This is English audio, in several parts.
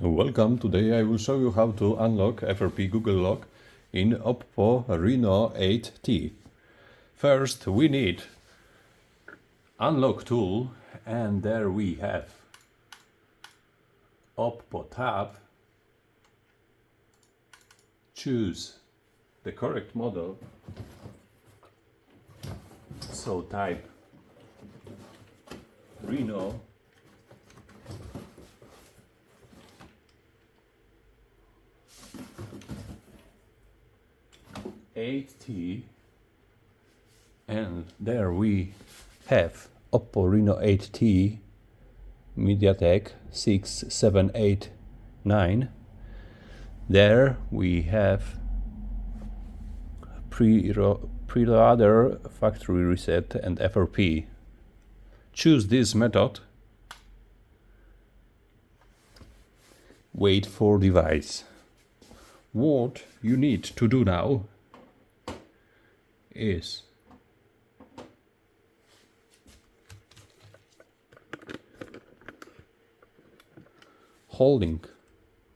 Welcome. Today I will show you how to unlock FRP Google Lock in OPPO RENO 8T. First we need unlock tool, and there we have OPPO tab. Choose the correct model, so type Reno (8T), and there we have OPPO Reno 8T MediaTek 6789. There we have preloader, factory reset, and FRP. Choose this method. Wait for device. What you need to do now is holding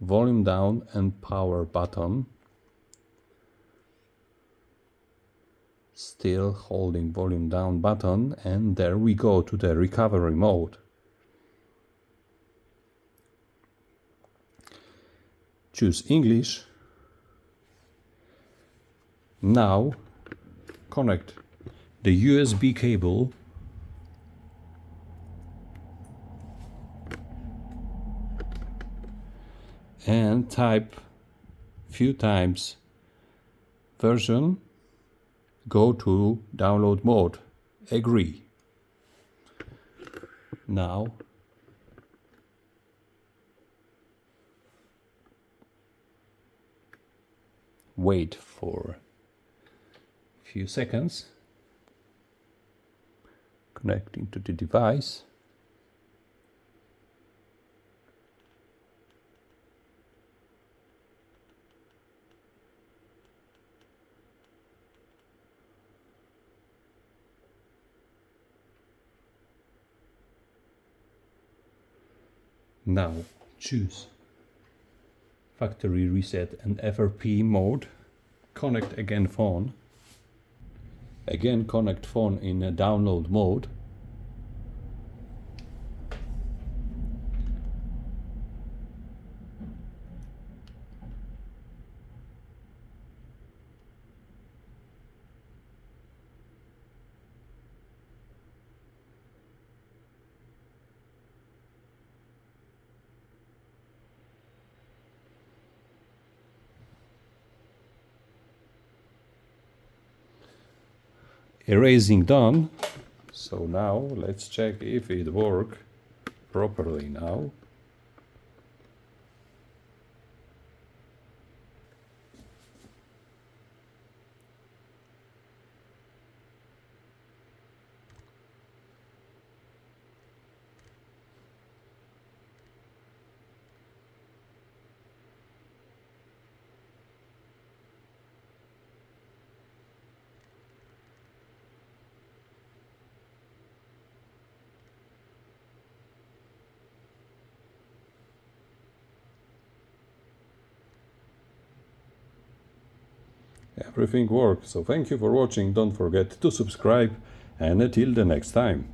volume down and power button, still holding volume down button, and there we go to the recovery mode. Choose English. Now connect the USB cable and type few times version, go to download mode, agree. Now wait for a few seconds, connecting to the device. Now choose factory reset and FRP mode. Connect again phone. Again connect phone in a download mode. Erasing done. So now let's check if it works properly now. Everything works. So thank you for watching. Don't forget to subscribe, and until the next time.